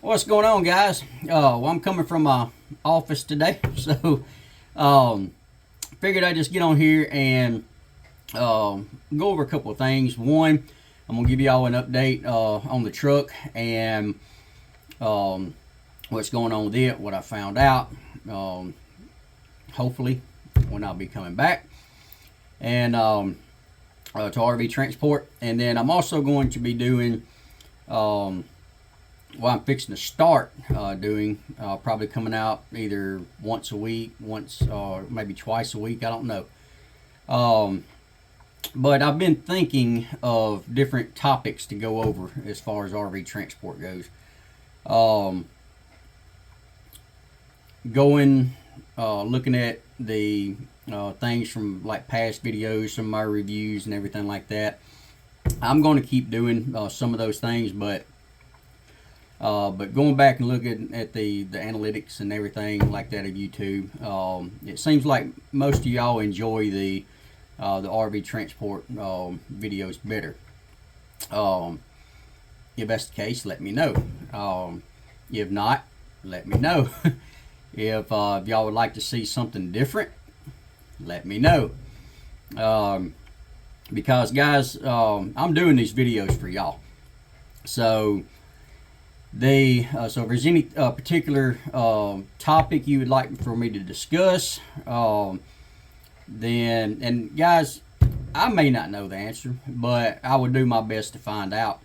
What's going on, guys? Well, I'm coming from my office today, so figured I'd just get on here and go over a couple of things. One, I'm gonna give y'all an update on the truck and what's going on with it, what I found out, hopefully when I'll be coming back, and to RV transport. And then I'm also going to be doing well, I'm fixing to start doing, probably coming out either once a week, or maybe twice a week, I don't know. But I've been thinking of different topics to go over as far as RV transport goes. Looking at the things from like past videos, some of my reviews and everything like that. I'm going to keep doing some of those things, but going back and looking at the analytics and everything like that of YouTube, it seems like most of y'all enjoy the RV transport videos better. If that's the case, let me know. If not, let me know. If y'all would like to see something different, let me know. Because guys, I'm doing these videos for y'all. So so if there's any particular topic you would like for me to discuss, then, and guys, I may not know the answer, but I will do my best to find out.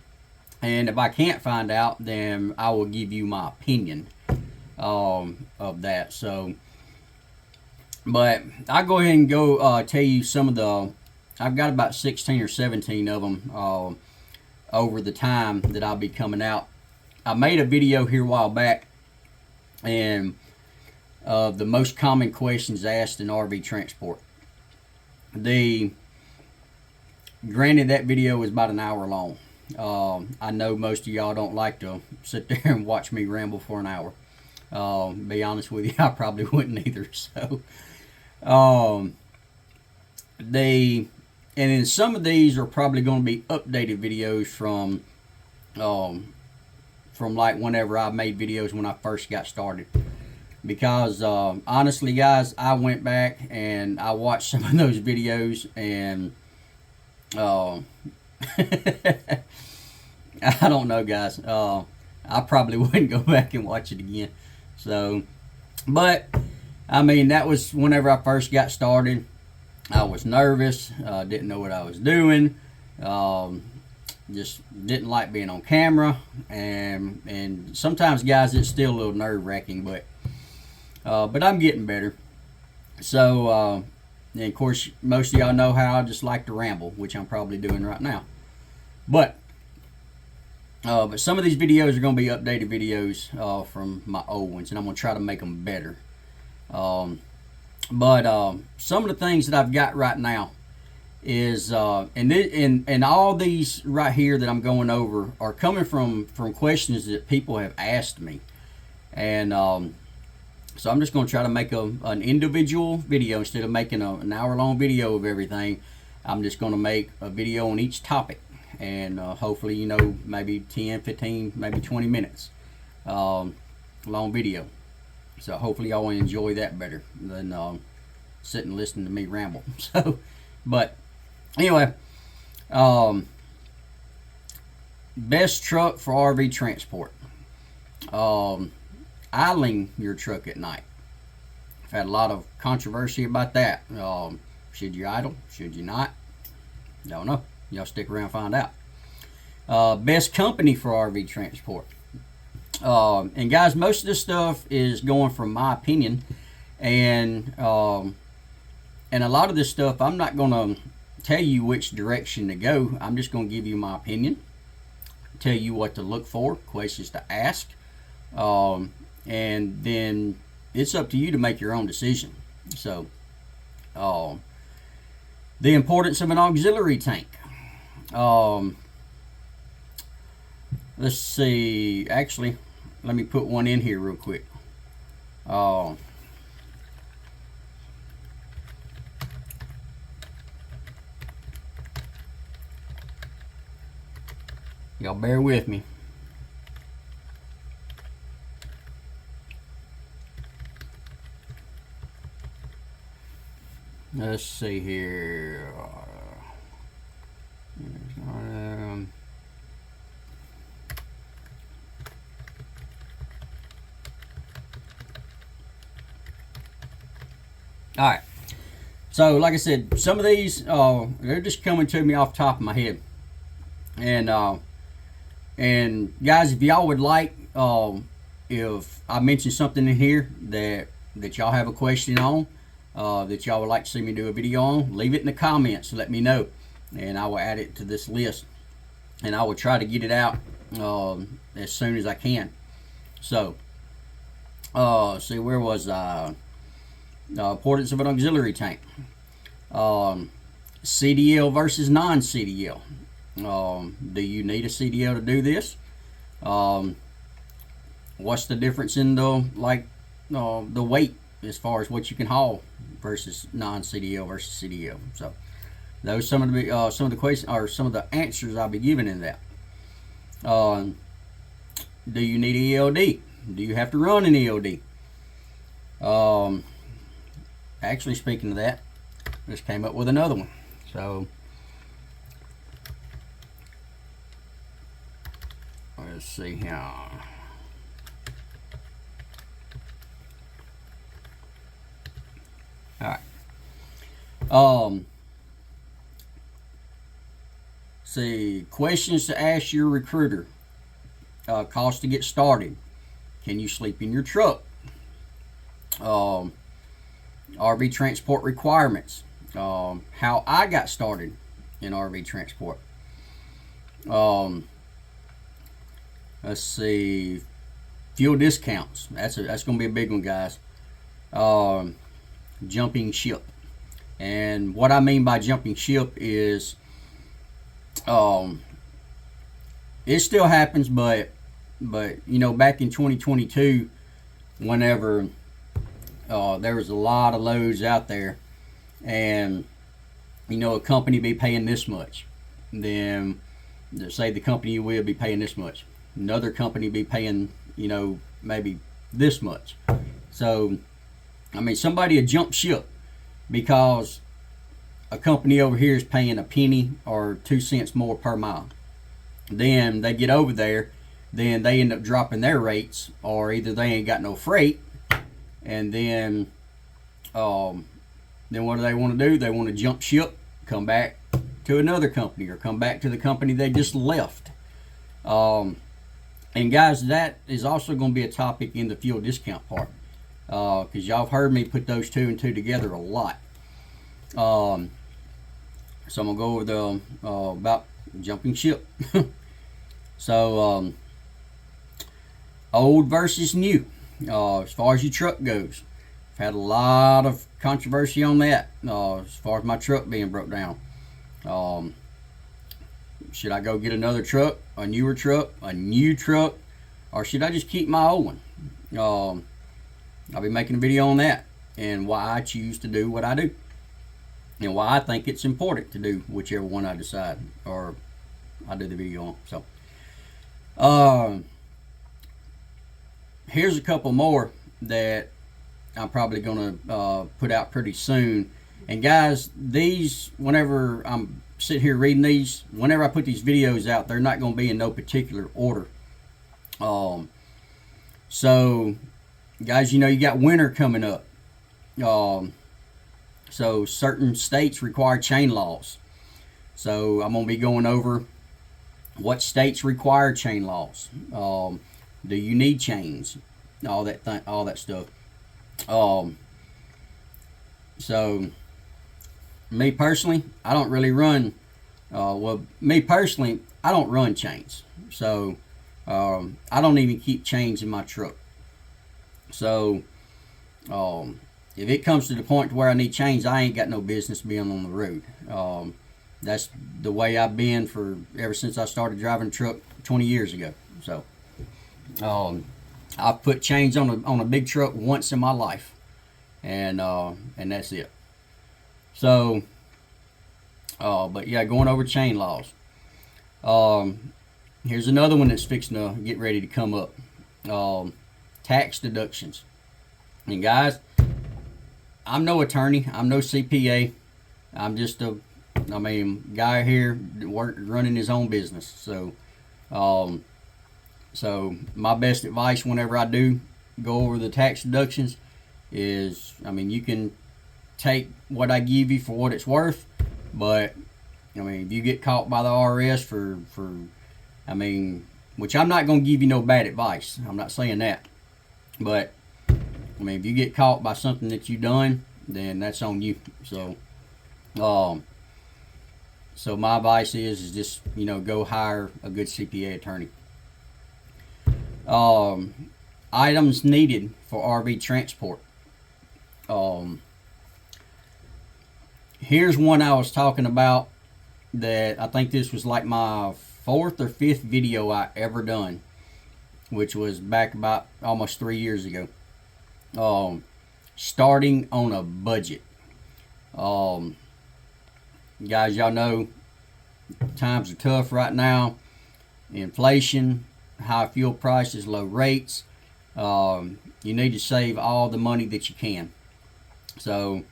And if I can't find out, then I will give you my opinion of that. So, but I'll go ahead and go tell you some of the, I've got about 16 or 17 of them over the time that I'll be coming out. I made a video here a while back, and the most common questions asked in RV transport. Granted, that video was about an hour long. I know most of y'all don't like to sit there and watch me ramble for an hour. Be honest with you, I probably wouldn't either. So, and then some of these are probably going to be updated videos from like whenever I made videos when I first got started. Because honestly, guys, I went back and I watched some of those videos, and I don't know, guys. I probably wouldn't go back and watch it again. So, but I mean, that was whenever I first got started. I was nervous, didn't know what I was doing, just didn't like being on camera, and sometimes, guys, it's still a little nerve-wracking, but I'm getting better. So, and of course, most of y'all know how I just like to ramble, which I'm probably doing right now. But some of these videos are going to be updated videos from my old ones, and I'm going to try to make them better. But some of the things that I've got right now is, and all these right here that I'm going over are coming from questions that people have asked me. And so I'm just going to try to make an individual video instead of making an hour-long video of everything. I'm just going to make a video on each topic, and hopefully, you know, maybe 10, 15, maybe 20 minutes long video. So hopefully y'all will enjoy that better than sitting and listening to me ramble. So, but anyway, best truck for RV transport. Idling your truck at night. I've had a lot of controversy about that. Should you idle? Should you not? Don't know. Y'all stick around and find out. Best company for RV transport. And guys, most of this stuff is going from my opinion, and a lot of this stuff I'm not going to tell you which direction to go. I'm just going to give you my opinion, tell you what to look for, questions to ask, and then it's up to you to make your own decision. So, the importance of an auxiliary tank. Let's see, actually, let me put one in here real quick. Y'all bear with me. let's see here. All right. So, like I said, some of these they're just coming to me off the top of my head, and guys, if y'all would like, if I mention something in here that y'all have a question on, that y'all would like to see me do a video on, leave it in the comments. Let me know, and I will add it to this list, and I will try to get it out as soon as I can. So, see, where was I? Importance of an auxiliary tank. CDL versus non-CDL. Do you need a CDL to do this? What's the difference in the weight as far as what you can haul versus non-CDL versus CDL? So those some of the questions or some of the answers I'll be giving in that. Do you need ELD? Do you have to run an ELD? Actually, speaking of that, just came up with another one. So let's see here. All right. See, questions to ask your recruiter. Cost to get started. Can you sleep in your truck? RV transport requirements. How I got started in RV transport. Let's see. Fuel discounts. That's going to be a big one, guys. Jumping ship. And what I mean by jumping ship is, it still happens, but you know, back in 2022, whenever there was a lot of loads out there, and you know, a company be paying this much, then say the company you will be paying this much, another company be paying, you know, maybe this much. So I mean, somebody would jump ship because a company over here is paying a penny or 2 cents more per mile. Then they get over there, then they end up dropping their rates, or either they ain't got no freight, and then what do they want to do? They want to jump ship, come back to another company, or come back to the company they just left. And guys, that is also going to be a topic in the fuel discount part, because y'all have heard me put those two and two together a lot. So I'm going to go over the about jumping ship. So old versus new, as far as your truck goes. I've had a lot of controversy on that, as far as my truck being broke down. Should I go get another truck, a newer truck, a new truck, or should I just keep my old one? I'll be making a video on that, and why I choose to do what I do, and why I think it's important to do whichever one I decide, or I do the video on. So here's a couple more that I'm probably gonna put out pretty soon. And guys, these, whenever I'm sitting here reading these, whenever I put these videos out, they're not going to be in no particular order. So guys, you know, you got winter coming up. So certain states require chain laws. So I'm going to be going over what states require chain laws. Do you need chains? All that stuff. So me personally, I don't really run. Me personally, I don't run chains. So I don't even keep chains in my truck. So if it comes to the point where I need chains, I ain't got no business being on the road. That's the way I've been for ever since I started driving a truck 20 years ago. So I've put chains on a big truck once in my life, and that's it. So but yeah, going over chain laws. Here's another one that's fixing to get ready to come up. Tax deductions. And guys, I'm no attorney. I'm no CPA. I'm just a, guy here running his own business. So my best advice whenever I do go over the tax deductions is, you can take what I give you for what it's worth, but if you get caught by the IRS which I'm not going to give you no bad advice. I'm not saying that, but if you get caught by something that you done, then that's on you. So my advice is just go hire a good CPA attorney. Items needed for RV transport. Here's one I was talking about that I think this was like my 4th or 5th video I ever done, which was back about almost 3 years ago. Starting on a budget. Guys, y'all know times are tough right now. Inflation, high fuel prices, low rates. You need to save all the money that you can. So,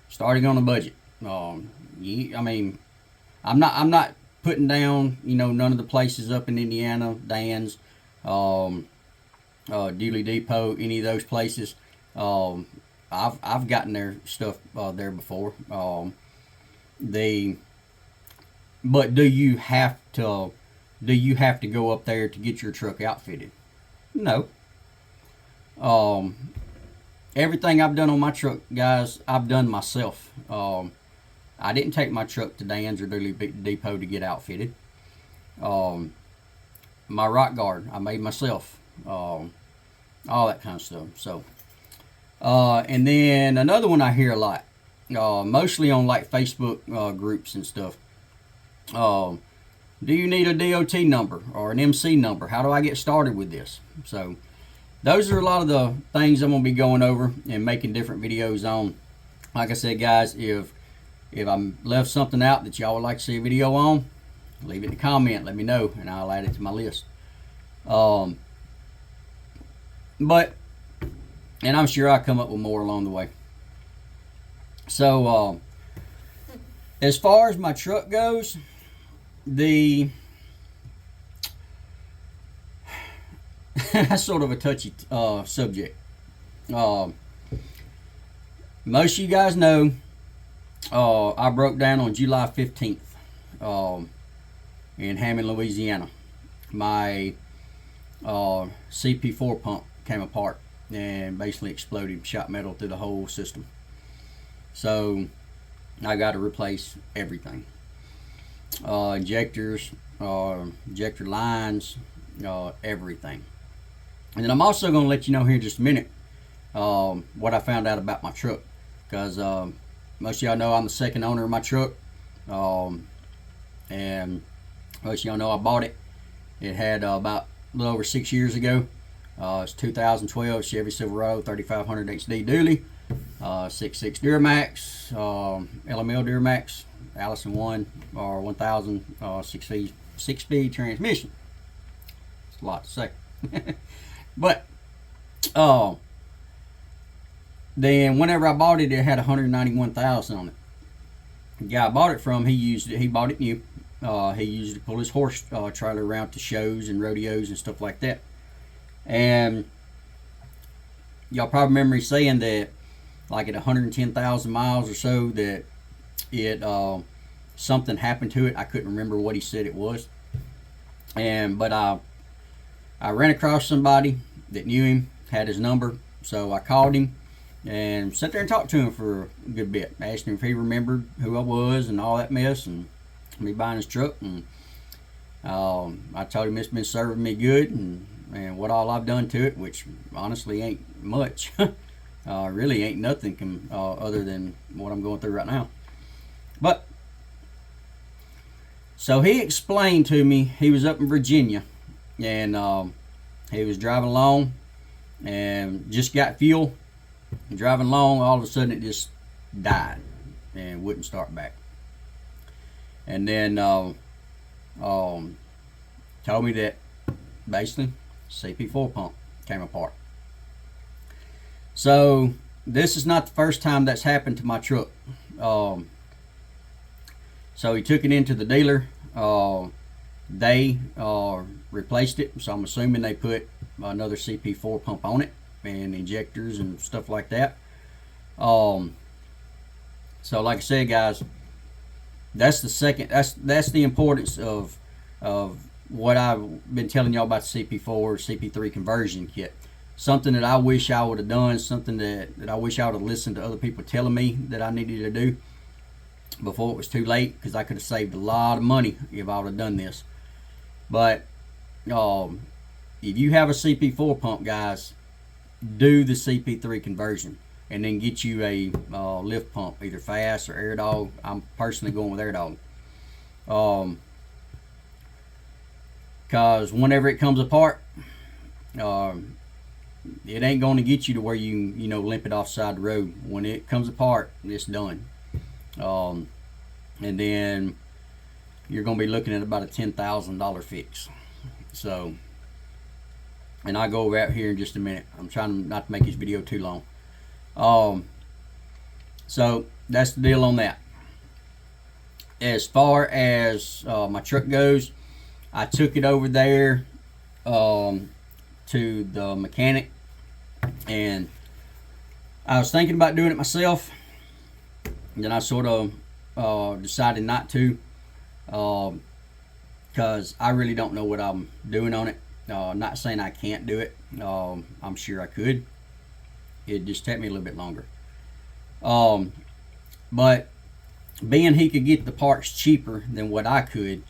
starting on a budget. I'm not putting down, none of the places up in Indiana, Dan's, Dealey Depot, any of those places. I've gotten their stuff there before. But do you have to go up there to get your truck outfitted? No. Everything I've done on my truck, guys, I've done myself. I didn't take my truck to Dan's or Dealey Depot to get outfitted. My rock guard, I made myself. All that kind of stuff. So, and then another one I hear a lot, mostly on like Facebook groups and stuff. Do you need a DOT number or an MC number? How do I get started with this? So, those are a lot of the things I'm going to be going over and making different videos on. Like I said, guys, if I left something out that y'all would like to see a video on, leave it in the comment. Let me know, and I'll add it to my list. And I'm sure I'll come up with more along the way. So, as far as my truck goes, that's sort of a touchy subject. Most of you guys know I broke down on July 15th in Hammond, Louisiana. My CP4 pump came apart and basically exploded, shot metal through the whole system. So I got to replace everything. Injectors, injector lines, everything. And then I'm also going to let you know here in just a minute what I found out about my truck, because most of y'all know I'm the second owner of my truck, and most of y'all know I bought it. It had about a little over 6 years ago. It's 2012 Chevy Silverado 3500 XD dually, 6.6 Duramax, LML Duramax, Allison 1 or 1000 6-speed transmission. It's a lot to say. But then whenever I bought it, it had 191,000 on it. The guy I bought it from, he bought it new. He used it to pull his horse trailer around to shows and rodeos and stuff like that. And y'all probably remember me saying that like at 110,000 miles or so that it something happened to it. I couldn't remember what he said it was. But I ran across somebody that knew him, had his number, so I called him and sat there and talked to him for a good bit. I asked him if he remembered who I was and all that mess and me buying his truck. And I told him it's been serving me good and what all I've done to it, which honestly ain't much. Really ain't nothing other than what I'm going through right now. But so he explained to me, he was up in Virginia and he was driving along and just got fuel. Driving along, all of a sudden it just died and wouldn't start back. And then told me that basically CP4 pump came apart. So this is not the first time that's happened to my truck. So he took it into the dealer. They replaced it, so I'm assuming they put another CP4 pump on it and injectors and stuff like that. So like I said, guys, that's the second. That's the importance of what I've been telling y'all about the CP4 CP3 conversion kit. Something that I wish I would have done. Something that I wish I would have listened to other people telling me that I needed to do before it was too late, because I could have saved a lot of money if I would have done this. But if you have a CP4 pump, guys, do the CP3 conversion and then get you a lift pump, either fast or air dog. I'm personally going with air dog, because whenever it comes apart, it ain't going to get you to where you limp it off the side of the road. When it comes apart, it's done. And then you're going to be looking at about a $10,000 fix. So, and I'll go over out here in just a minute. I'm trying not to make this video too long. So that's the deal on that. As far as my truck goes, I took it over there to the mechanic, and I was thinking about doing it myself, and then I sort of decided not to, because I really don't know what I'm doing on it. Not saying I can't do it. I'm sure I could. It just take me a little bit longer. But being he could get the parts cheaper than what I could,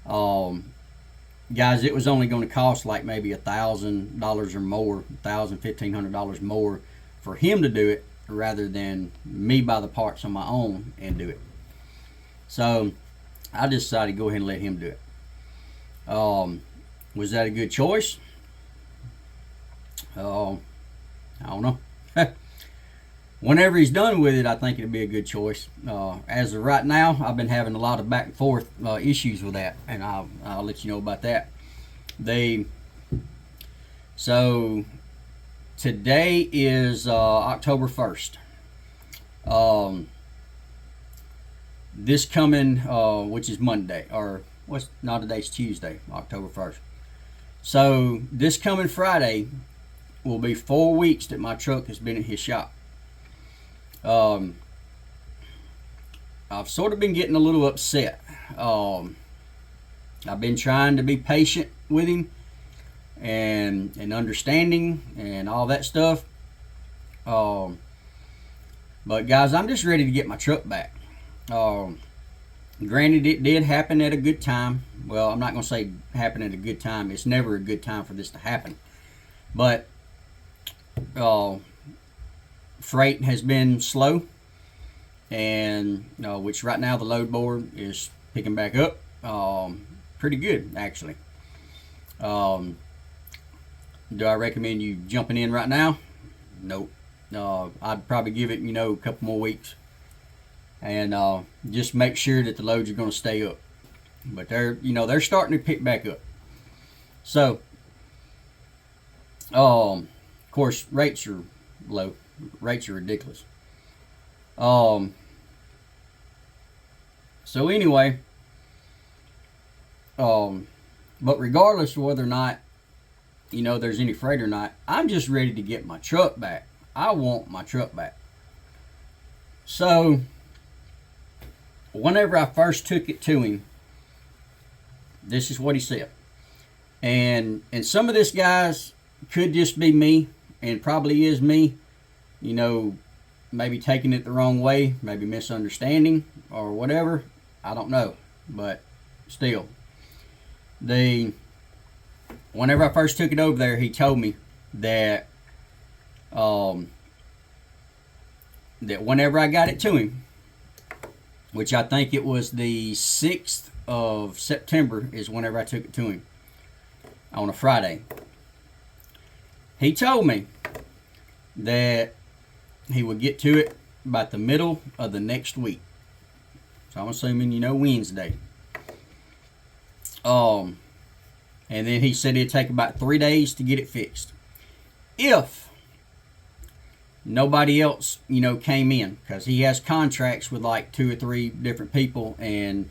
guys, it was only going to cost like maybe $1,000 or more, $1,500 more for him to do it, rather than me buy the parts on my own and do it. So I decided to go ahead and let him do it. Was that a good choice? I don't know. Whenever he's done with it, I think it'll be a good choice. As of right now, I've been having a lot of back and forth issues with that, and I'll let you know about that. So today is October 1st. This coming, which is Monday, or today's Tuesday, October 1st. So this coming Friday will be 4 weeks that my truck has been at his shop. I've sort of been getting a little upset. I've been trying to be patient with him and understanding and all that stuff. But guys, I'm just ready to get my truck back. Granted, it did happen at a good time. Well, I'm not going to say happen at a good time. It's never a good time for this to happen. But freight has been slow, and which right now the load board is picking back up pretty good, actually. Do I recommend you jumping in right now? Nope. I'd probably give it a couple more weeks, and just make sure that the loads are going to stay up. But they're starting to pick back up. So of course, rates are low. Rates are ridiculous. So anyway, but regardless of whether or not there's any freight or not, I'm just ready to get my truck back. I want my truck back. So whenever I first took it to him, this is what he said. And some of this, guys, could just be me, and probably is me, maybe taking it the wrong way, maybe misunderstanding or whatever. I don't know. But still, whenever I first took it over there, he told me that that whenever I got it to him, which I think it was the 6th of September is whenever I took it to him, on a Friday, he told me that he would get to it about the middle of the next week. So I'm assuming Wednesday. And then he said it'd take about 3 days to get it fixed. If nobody else, came in, because he has contracts with like 2 or 3 different people and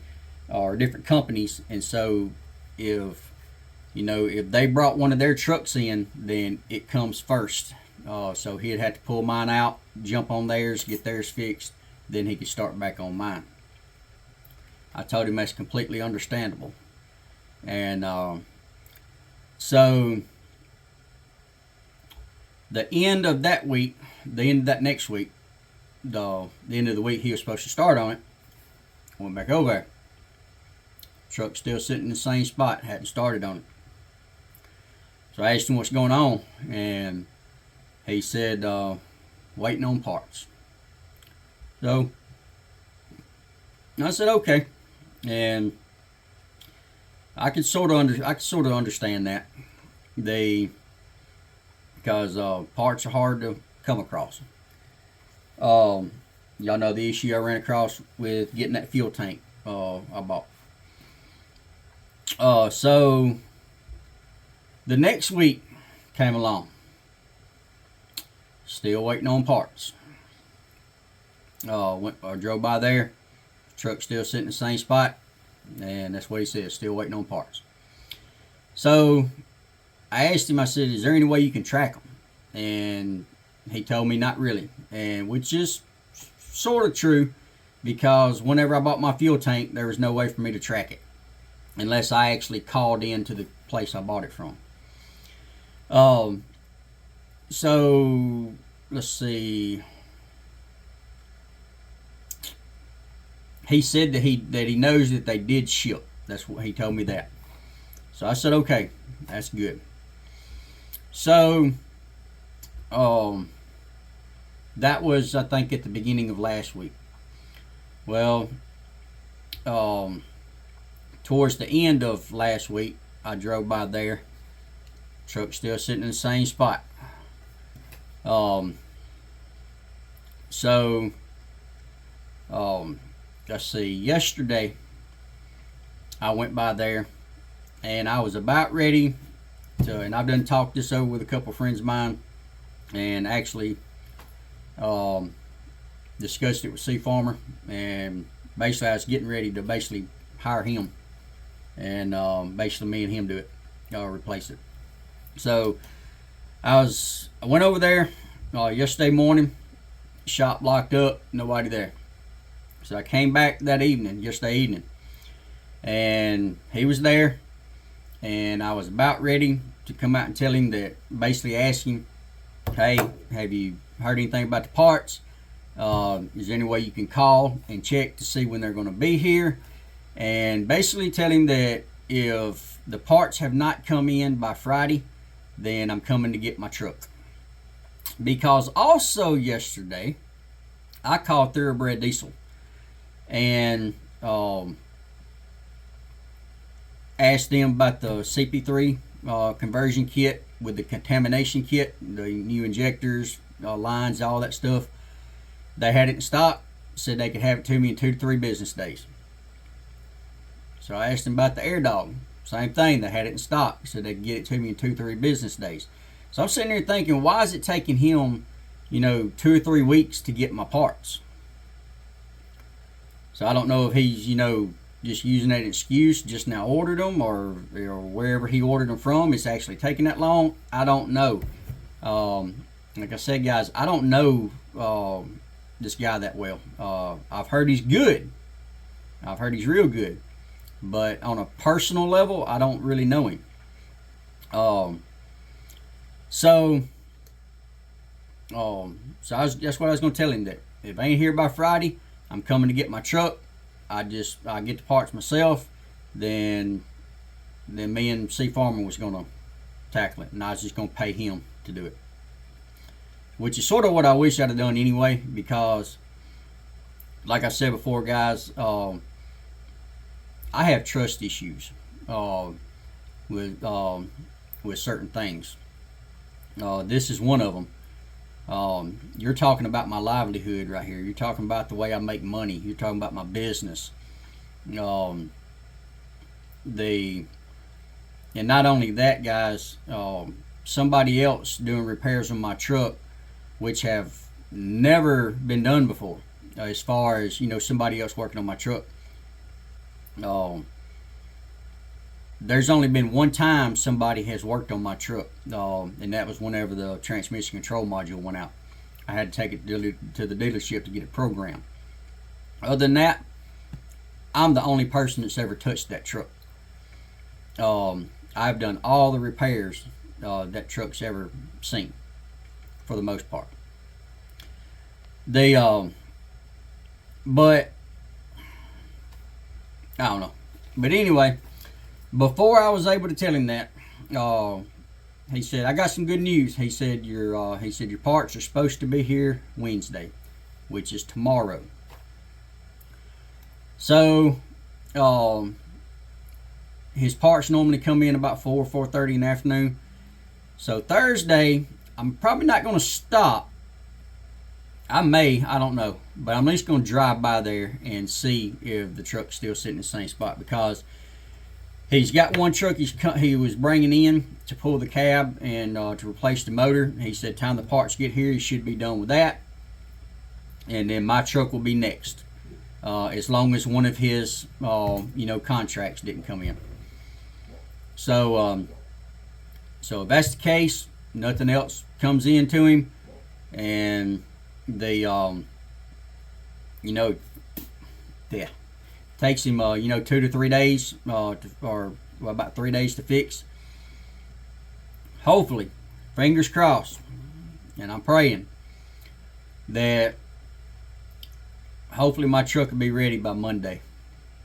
or different companies. And so if if they brought one of their trucks in, then it comes first. So he'd have to pull mine out, jump on theirs, get theirs fixed, then he could start back on mine. I told him that's completely understandable. And so the end of that week, the end of that next week, the end of the week he was supposed to start on it, went back over there. Truck's still sitting in the same spot, hadn't started on it. So I asked him what's going on, and he said, waiting on parts. So I said, okay. And I could sort of understand that. Because parts are hard to come across. Y'all know the issue I ran across with getting that fuel tank I bought. So the next week came along. Still waiting on parts. I drove by there. Truck still sitting in the same spot, and that's what he said, still waiting on parts. So I asked him, I said, is there any way you can track them? And he told me not really, and which is sort of true, because whenever I bought my fuel tank, there was no way for me to track it unless I actually called in to the place I bought it from. So let's see. He said that he knows that they did ship. That's what he told me that. So I said, okay, that's good. So that was, I think, at the beginning of last week. Well, towards the end of last week, I drove by there. Truck still sitting in the same spot. Let's see, yesterday I went by there and I was about ready to, and I've done talked this over with a couple friends of mine, and actually discussed it with C Farmer, and basically I was getting ready to basically hire him, and basically me and him do it, replace it. So I went over there yesterday morning, shop locked up, nobody there. So I came back that evening, yesterday evening, and he was there, and I was about ready to come out and tell him that, basically ask him, hey, have you heard anything about the parts? Is there any way you can call and check to see when they're going to be here? And basically tell him that if the parts have not come in by Friday, then I'm coming to get my truck. Because also yesterday, I called Thoroughbred Diesel and asked them about the CP3 conversion kit with the contamination kit, the new injectors, lines, all that stuff. They had it in stock, said they could have it to me in 2 to 3 business days. So I asked them about the air dog, same thing, they had it in stock, said they could get it to me in 2 to 3 business days. So I'm sitting there thinking, why is it taking him 2 or 3 weeks to get my parts? So I don't know if he's just using that excuse, just now ordered them, or wherever he ordered them from, it's actually taking that long. I don't know. Like I said, guys, I don't know this guy that well. I've heard he's good. I've heard he's real good. But on a personal level, I don't really know him. So that's what I was going to tell him, that if I ain't here by Friday, I'm coming to get my truck. I get the parts myself. Then me and C Farmer was going to tackle it, and I was just going to pay him to do it, which is sort of what I wish I'd have done anyway, because like I said before, guys, I have trust issues with certain things. This is one of them. You're talking about my livelihood right here. You're talking about the way I make money. You're talking about my business. And not only that, guys, somebody else doing repairs on my truck which have never been done before, as far as, you know, somebody else working on my truck. There's only been one time somebody has worked on my truck, and that was whenever the transmission control module went out. I had to take it to the dealership to get it programmed. Other than that, I'm the only person that's ever touched that truck. I've done all the repairs that truck's ever seen, for the most part. But I don't know. But anyway, before I was able to tell him that, he said, "I got some good news." He said, your parts are supposed to be here Wednesday, which is tomorrow. So, his parts normally come in about 4:30 in the afternoon. So Thursday, I'm probably not going to stop. I don't know, but I'm at least going to drive by there and see if the truck's still sitting in the same spot, because he's got one truck he was bringing in to pull the cab and to replace the motor. He said, time the parts get here, he should be done with that, and then my truck will be next, as long as one of his contracts didn't come in. So so if that's the case, nothing else comes in to him, and they takes him 2 to 3 days or about 3 days to fix. Hopefully, fingers crossed, and I'm praying that hopefully my truck will be ready by Monday,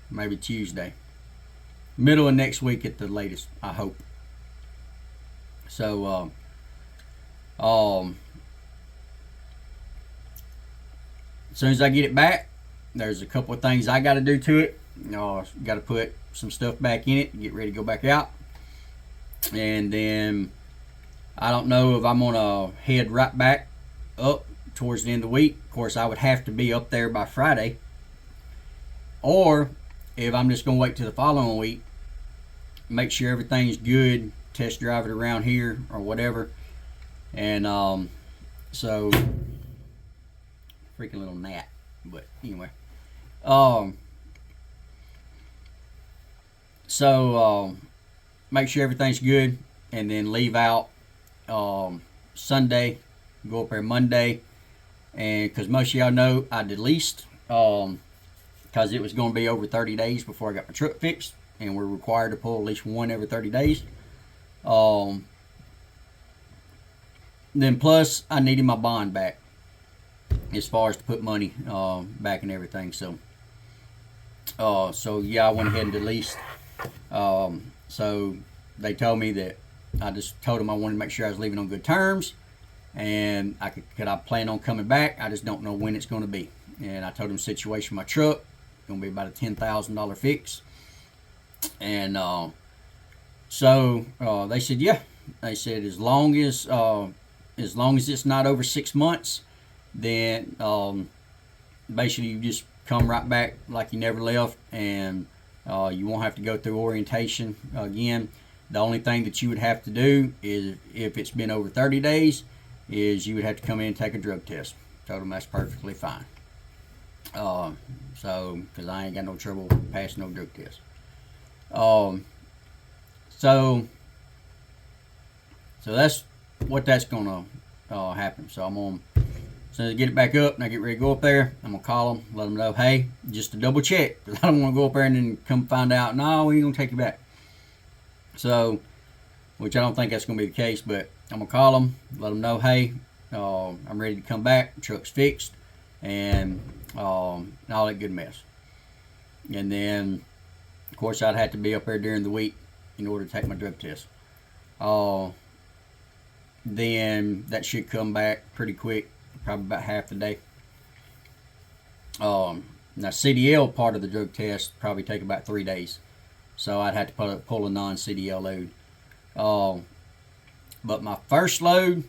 maybe Tuesday, middle of next week at the latest, I hope. So as soon as I get it back, there's a couple of things I got to do to it. Got to put some stuff back in it, get ready to go back out, and then I don't know if I'm gonna head right back up towards the end of the week. Of course, I would have to be up there by Friday, or if I'm just gonna wait till the following week, make sure everything's good, test drive it around here or whatever, and so freaking little gnat. But anyway, so make sure everything's good, and then leave out Sunday, go up there Monday, and because most of y'all know I leased, because it was going to be over 30 days before I got my truck fixed, and we're required to pull at least one every 30 days. Then plus I needed my bond back, as far as to put money back and everything. So yeah, I went ahead and leased. So they told me that, I just told them I wanted to make sure I was leaving on good terms, and I plan on coming back. I just don't know when it's going to be. And I told them the situation with my truck, going to be about a $10,000 fix. And so they said, yeah. They said as long as it's not over 6 months, then basically you just come right back like you never left, and you won't have to go through orientation again. The only thing that you would have to do is, if it's been over 30 days, is you would have to come in and take a drug test. Told them that's perfectly fine. So, because I ain't got no trouble passing no drug test. So that's what that's gonna happen. So I'm gonna, as soon as I get it back up and I get ready to go up there, I'm gonna call them, let them know, hey, just to double check, because I don't want to go up there and then come find out, no, we ain't gonna take you back. So, which I don't think that's gonna be the case, but I'm gonna call them, let them know, hey, I'm ready to come back, truck's fixed, and all that good mess. And then, of course, I'd have to be up there during the week in order to take my drug test. Then that should come back pretty quick, probably about half the day. Now CDL part of the drug test probably take about 3 days, so I'd have to pull a non-CDL load. But my first load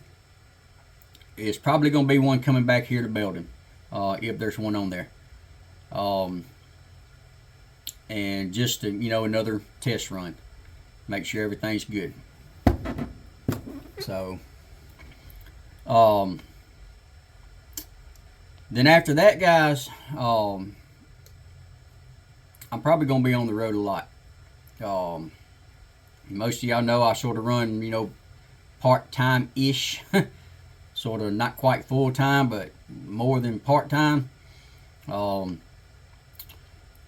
is probably going to be one coming back here to Belden, if there's one on there. And just to, another test run, make sure everything's good. So Then after that, guys, I'm probably gonna be on the road a lot. Most of y'all know I sort of run, you know, part-time ish, sort of not quite full-time, but more than part-time.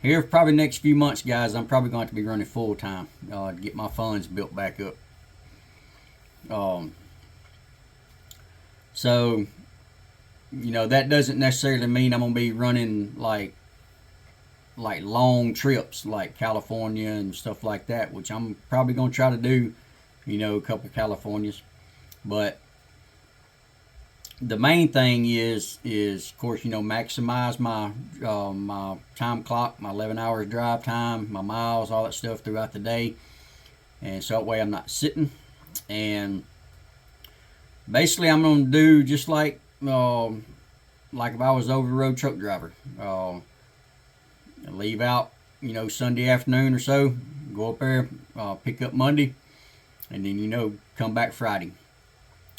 Here probably next few months, guys, I'm probably going to be running full-time to get my funds built back up. So, you know, that doesn't necessarily mean I'm gonna be running like long trips like California and stuff like that, which I'm probably gonna try to do, you know, a couple of Californias. But the main thing is of course, you know, maximize my my time clock, my 11 hours drive time, my miles, all that stuff throughout the day, and so that way I'm not sitting. And basically I'm gonna do just like if I was over the road truck driver. Leave out, you know, Sunday afternoon or so, go up there, pick up Monday, and then, you know, come back Friday.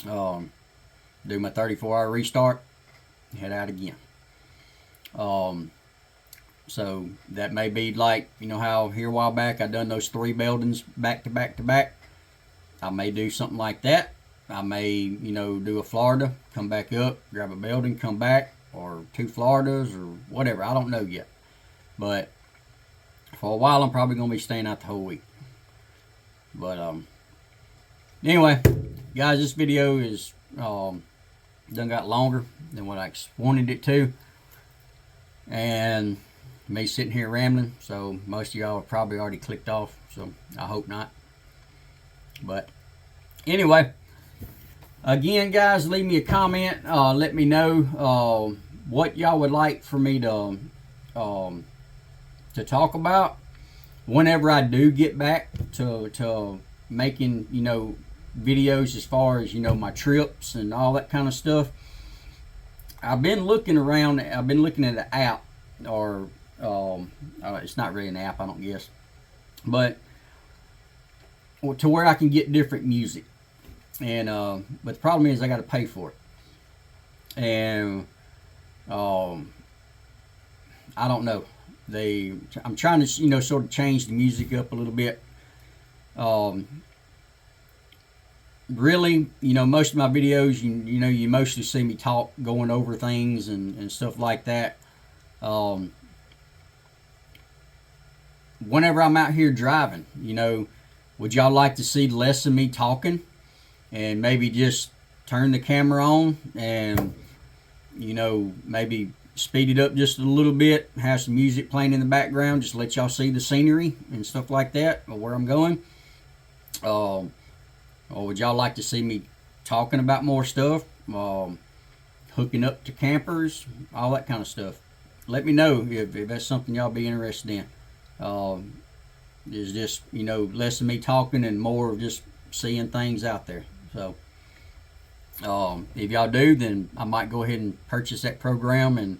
Do my 34-hour restart, head out again. So that may be like, you know, how here a while back I done those 3 buildings back to back to back. I may do something like that. I may, you know, do a Florida, come back up, grab a building, come back, or 2 Floridas or whatever. I don't know yet. But for a while I'm probably going to be staying out the whole week. But anyway, guys, this video is done got longer than what I wanted it to. And me sitting here rambling, so most of y'all have probably already clicked off, so I hope not. But anyway, again, guys, leave me a comment. Let me know what y'all would like for me to talk about whenever I do get back to making, you know, videos as far as, you know, my trips and all that kind of stuff. I've been looking around. I've been looking at an app, or it's not really an app, I don't guess, but to where I can get different music. And but the problem is I got to pay for it, and I don't know. I'm trying to, you know, sort of change the music up a little bit. Really, you know, most of my videos, you know, you mostly see me talk, going over things and stuff like that. Whenever I'm out here driving, you know, would y'all like to see less of me talking and maybe just turn the camera on and, you know, maybe speed it up just a little bit, have some music playing in the background, just let y'all see the scenery and stuff like that, or where I'm going? Or would y'all like to see me talking about more stuff, hooking up to campers, all that kind of stuff? Let me know if that's something y'all be interested in. Is just, you know, less of me talking and more of just seeing things out there. So if y'all do, then I might go ahead and purchase that program and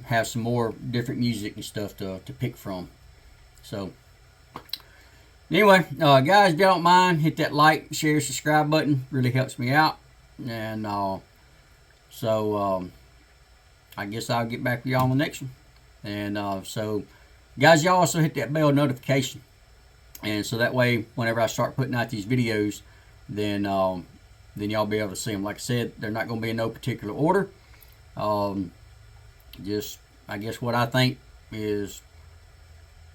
have some more different music and stuff to pick from. So anyway, guys, if y'all don't mind, hit that like, share, subscribe button. Really helps me out. And so I guess I'll get back with y'all on the next one. And so guys, y'all also hit that bell notification, and so that way whenever I start putting out these videos, then y'all be able to see them. Like I said, they're not going to be in no particular order. Just, I guess, what I think is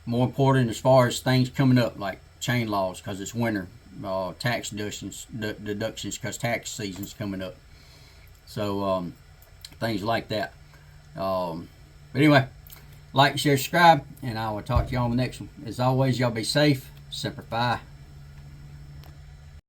more important as far as things coming up, like chain laws because it's winter, tax deductions because tax season's coming up. So things like that. But anyway, like, share, subscribe, and I will talk to y'all on the next one. As always, y'all be safe. Semper Fi.